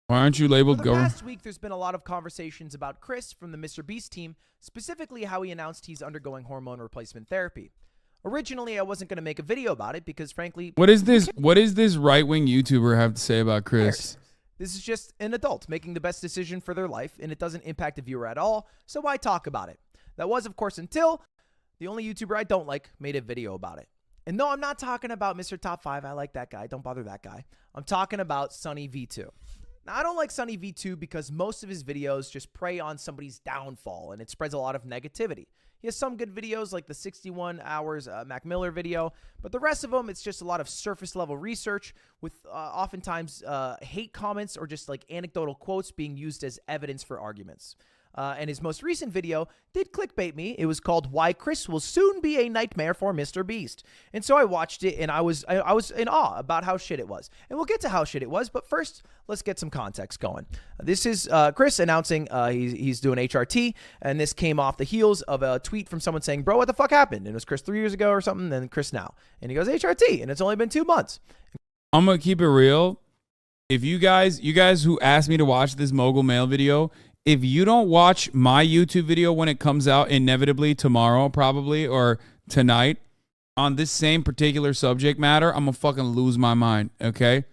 Why aren't you labeled For the government? past week, there's been a lot of conversations about Chris from the MrBeast team, specifically how he announced he's undergoing hormone replacement therapy. Originally, I wasn't going to make a video about it because, frankly, What is this? What does this right-wing YouTuber have to say about who Chris? cares? This is just an adult making the best decision for their life, and it doesn't impact the viewer at all, so why talk about it? That was, of course, until the only YouTuber I don't like made a video about it. And no, I'm not talking about Mr. Top 5. I like that guy. Don't bother that guy. I'm talking about Sunny V2. Now, I don't like Sunny V2 because most of his videos just prey on somebody's downfall, and it spreads a lot of negativity. He has some good videos like the 61 hours Mac Miller video, but the rest of them, it's just a lot of surface level research with oftentimes hate comments or just like anecdotal quotes being used as evidence for arguments. And his most recent video did clickbait me. It was called "Why Chris Will Soon Be a Nightmare for MrBeast." And so I watched it, and I was in awe about how shit it was. And we'll get to how shit it was, but first, let's get some context going. This is Chris announcing he's doing HRT, and this came off the heels of a tweet from someone saying, "Bro, what the fuck happened?" And it was Chris 3 years ago or something, and Chris now. And he goes, "HRT," and it's only been 2 months. I'm gonna keep it real. If you guys who asked me to watch this mogul mail video, if you don't watch my YouTube video when it comes out inevitably tomorrow, probably, or tonight, on this same particular subject matter, I'm gonna fucking lose my mind, okay?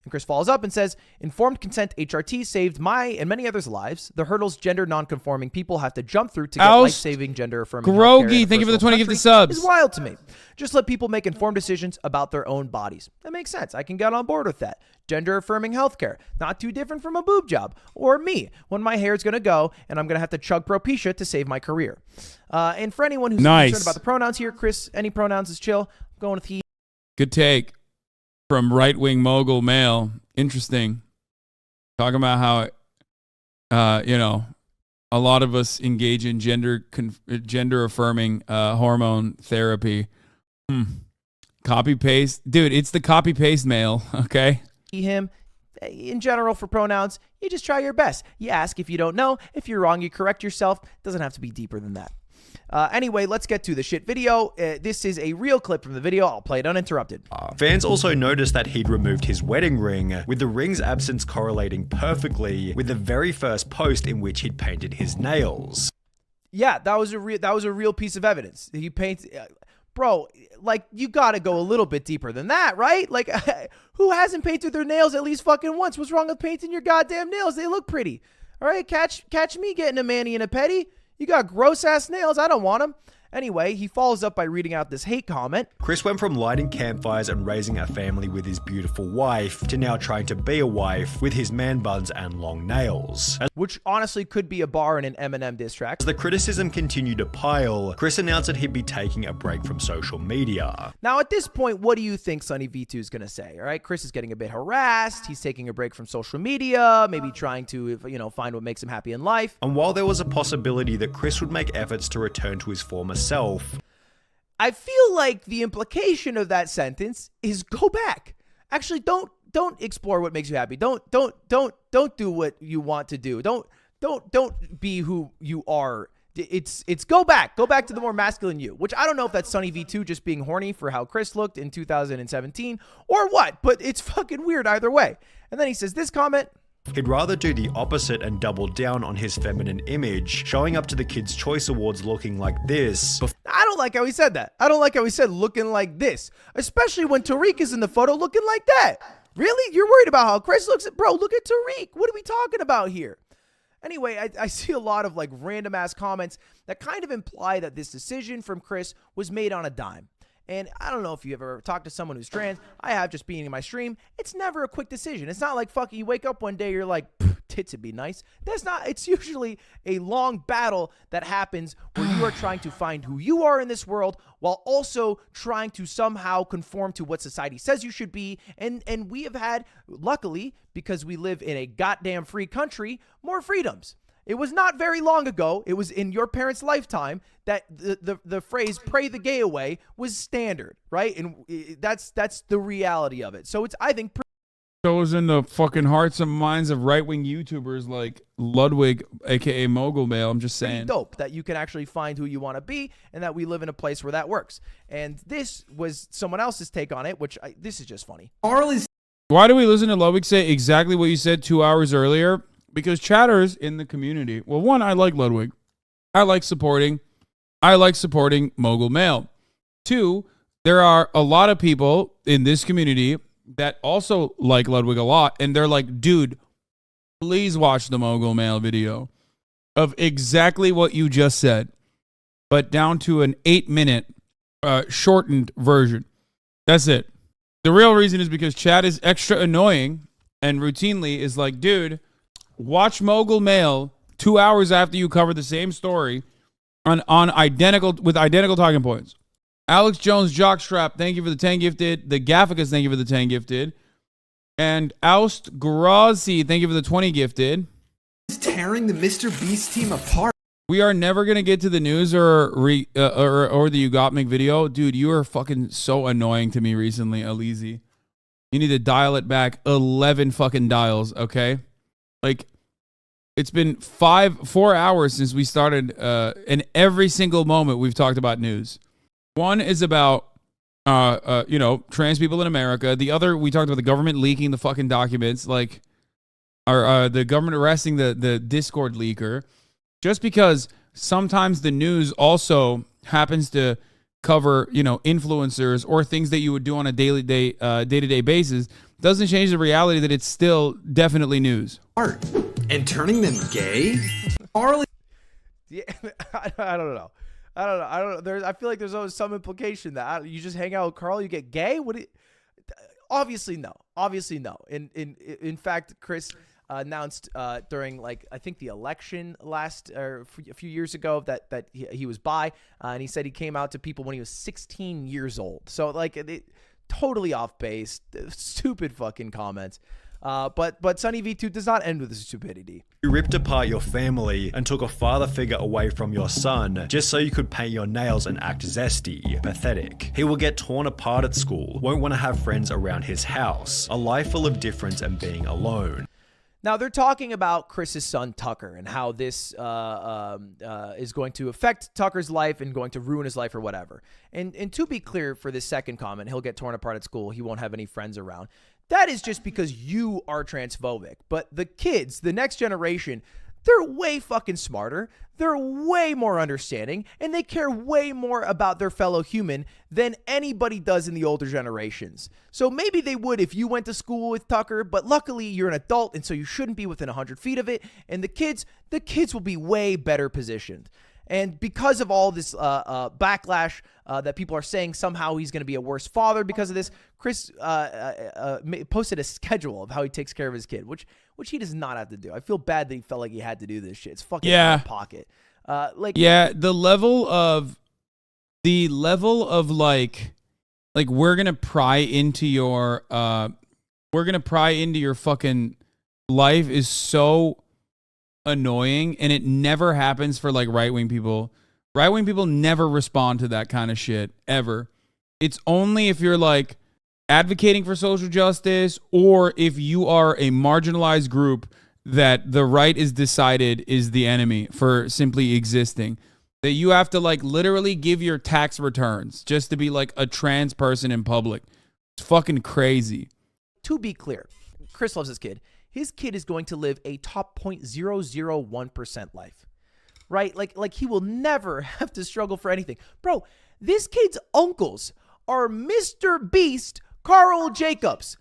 And Chris follows up and says, "Informed consent HRT saved my and many others' lives. The hurdles gender non-conforming people have to jump through to get life-saving gender-affirming healthcare in Grogi, a thank you for the first 20 world gifted country subs. is wild to me. Just let people make informed decisions about their own bodies. That makes sense. I can get on board with that. Gender-affirming healthcare, not too different from a boob job. Or me, when my hair is going to go and I'm going to have to chug Propecia to save my career." And for anyone who's concerned about the pronouns here, Chris, any pronouns is chill. I'm going with he. Good take from right-wing mogul male. Interesting. Talking about how, a lot of us engage in gender-affirming hormone therapy. Copy paste, dude. It's the copy paste mail. Okay. He, him. In general, for pronouns, you just try your best. You ask if you don't know. If you're wrong, you correct yourself. It doesn't have to be deeper than that. Anyway, let's get to the shit video. This is a real clip from the video. I'll play it uninterrupted. Fans also noticed that he'd removed his wedding ring, with the ring's absence correlating perfectly with the very first post in which he'd painted his nails. Yeah, that was a real piece of evidence. He paints, bro. Like, you gotta go a little bit deeper than that, right? Like, who hasn't painted their nails at least fucking once? What's wrong with painting your goddamn nails? They look pretty. All right, catch me getting a mani and a pedi. You got gross ass nails. I don't want them. Anyway, he follows up by reading out this hate comment. Chris went from lighting campfires and raising a family with his beautiful wife to now trying to be a wife with his man buns and long nails. Which honestly could be a bar in an Eminem diss track. As the criticism continued to pile, Chris announced that he'd be taking a break from social media. Now, at this point, what do you think Sunny V2 is going to say? All right, Chris is getting a bit harassed. He's taking a break from social media, maybe trying to, find what makes him happy in life. And while there was a possibility that Chris would make efforts to return to his former self, I feel like the implication of that sentence is go back. Actually, don't explore what makes you happy. Don't do what you want to do. Don't be who you are. It's go back to the more masculine you, which I don't know if that's Sunny V2 just being horny for how Chris looked in 2017 or what, but it's fucking weird either way. And then he says this comment. He'd rather do the opposite and double down on his feminine image, showing up to the Kids' Choice Awards looking like this. I don't like how he said that. I don't like how he said looking like this, especially when Tariq is in the photo looking like that. Really? You're worried about how Chris looks? Bro, look at Tariq. What are we talking about here? Anyway, I see a lot of like random ass comments that kind of imply that this decision from Chris was made on a dime. And I don't know if you ever talked to someone who's trans. I have, just being in my stream. It's never a quick decision. It's not like fucking you wake up one day, you're like, tits would be nice. That's not, it's usually a long battle that happens where you are trying to find who you are in this world while also trying to somehow conform to what society says you should be. And we have had, luckily, because we live in a goddamn free country, more freedoms. It was not very long ago, it was in your parents' lifetime, that the phrase "pray the gay away" was standard, right? And that's the reality of it. So it's, I think, shows in the fucking hearts and minds of right-wing YouTubers like Ludwig, aka Mogul Mail. I'm just saying, dope that you can actually find who you want to be, and that we live in a place where that works. And this was someone else's take on it, which this is just funny. Carl is Why do we listen to Ludwig say exactly what you said 2 hours earlier? Because chatters in the community. Well, one, I like Ludwig. I like supporting Mogul Mail. Two, there are a lot of people in this community that also like Ludwig a lot, and they're like, dude, please watch the Mogul Mail video of exactly what you just said, but down to an 8-minute shortened version. That's it. The real reason is because chat is extra annoying and routinely is like, dude, watch Mogul Mail 2 hours after you cover the same story on identical talking points. Alex Jones Jockstrap, thank you for the 10 gifted. The Gafficus, thank you for the 10 gifted. And Oust Grazi, thank you for the 20 gifted. He's tearing the MrBeast team apart. We are never gonna get to the news or the You Got Mick video, dude. You are fucking so annoying to me recently, Alizi. You need to dial it back 11 fucking dials, okay? Like, it's been 4 hours since we started, and every single moment we've talked about news. One is about, trans people in America. The other, we talked about the government leaking the fucking documents, like, or the government arresting the Discord leaker. Just because sometimes the news also happens to cover, influencers or things that you would do on a day-to-day basis doesn't change the reality that it's still definitely news. Art and turning them gay? Carly. Yeah, I don't know. I feel like there's always some implication that you just hang out with Carl, you get gay. Obviously no. In fact, Chris announced during, like, I think the election a few years ago that he was bi, and he said he came out to people when he was 16 years old. So, like, totally off base, stupid fucking comments. But Sunny V2 does not end with this stupidity. You ripped apart your family and took a father figure away from your son just so you could paint your nails and act zesty. Pathetic. He will get torn apart at school, won't want to have friends around his house, a life full of difference and being alone. Now, they're talking about Chris's son, Tucker, and how this is going to affect Tucker's life and going to ruin his life or whatever. And to be clear, for this second comment, he'll get torn apart at school. He won't have any friends around. That is just because you are transphobic. But the kids, the next generation, they're way fucking smarter. They're way more understanding, and they care way more about their fellow human than anybody does in the older generations. So maybe they would if you went to school with Tucker, but luckily you're an adult, and so you shouldn't be within 100 feet of it. And the kids will be way better positioned. And because of all this backlash that people are saying somehow he's going to be a worse father because of this, Chris posted a schedule of how he takes care of his kid, which he does not have to do. I feel bad that he felt like he had to do this shit. It's fucking out of pocket. The level of like we're gonna pry into your fucking life is so annoying, and it never happens for like right-wing people. Right-wing people never respond to that kind of shit ever. It's only if you're like advocating for social justice or if you are a marginalized group that the right is decided is the enemy for simply existing, that you have to like literally give your tax returns just to be like a trans person in public. It's fucking crazy. To be clear, Chris loves his kid. His kid is going to live a top 0.001% life, right? Like he will never have to struggle for anything. Bro, this kid's uncles are MrBeast, Carl Jacobs.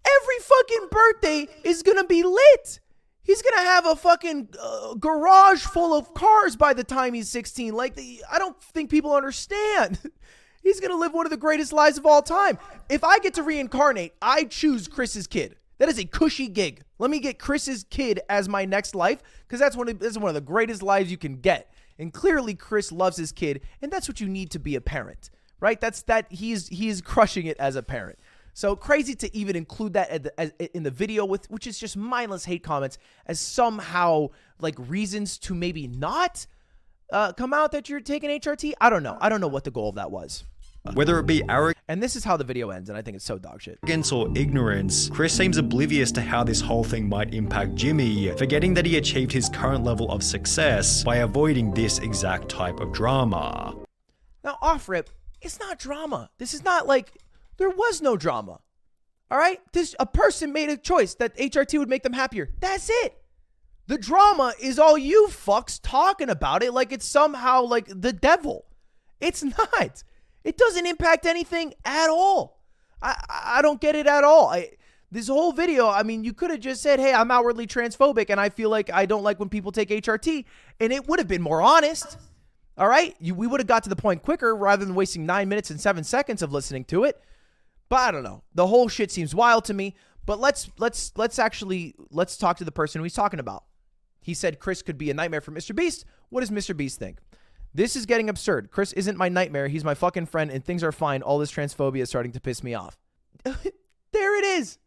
Every fucking birthday is going to be lit. He's going to have a fucking garage full of cars by the time he's 16. I don't think people understand. He's going to live one of the greatest lives of all time. If I get to reincarnate, I choose Chris's kid. That is a cushy gig. Let me get Chris's kid as my next life, because that's one of the greatest lives you can get. And clearly Chris loves his kid, and that's what you need to be a parent, right? He is crushing it as a parent. So crazy to even include that in the video, which is just mindless hate comments, as somehow like reasons to maybe not come out that you're taking HRT. I don't know what the goal of that was. Whether it be arrogance And this is how the video ends, and I think it's so dog shit. Or ignorance, Chris seems oblivious to how this whole thing might impact Jimmy, forgetting that he achieved his current level of success by avoiding this exact type of drama. Now, off rip, it's not drama. This is not like, there was no drama. All right? A person made a choice that HRT would make them happier. That's it. The drama is all you fucks talking about it like it's somehow like the devil. It's not. It doesn't impact anything at all. I don't get it at all. This whole video, I mean, you could have just said, hey, I'm outwardly transphobic and I feel like I don't like when people take HRT, and it would have been more honest. All right? We would have got to the point quicker rather than wasting 9 minutes and 7 seconds of listening to it. But I don't know. The whole shit seems wild to me. But let's talk to the person who he's talking about. He said Chris could be a nightmare for MrBeast. What does MrBeast think? This is getting absurd. Chris isn't my nightmare. He's my fucking friend, and things are fine. All this transphobia is starting to piss me off. There it is.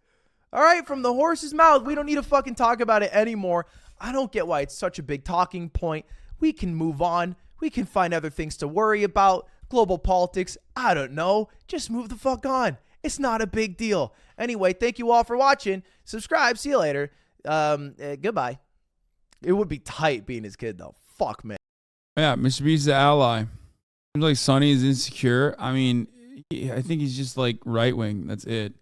All right, from the horse's mouth. We don't need to fucking talk about it anymore. I don't get why it's such a big talking point. We can move on. We can find other things to worry about. Global politics. I don't know. Just move the fuck on. It's not a big deal. Anyway, thank you all for watching. Subscribe. See you later. Goodbye. It would be tight being his kid, though. Fuck, man. Yeah, MrBeast is an ally. Seems like Sonny is insecure. I mean, I think he's just like right wing. That's it.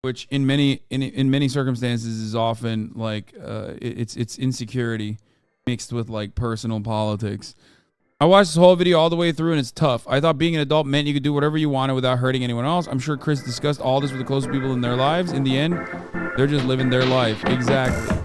Which in many circumstances is often like it's insecurity mixed with like personal politics. I watched this whole video all the way through and it's tough. I thought being an adult meant you could do whatever you wanted without hurting anyone else. I'm sure Chris discussed all this with the closest people in their lives. In the end, they're just living their life. Exactly.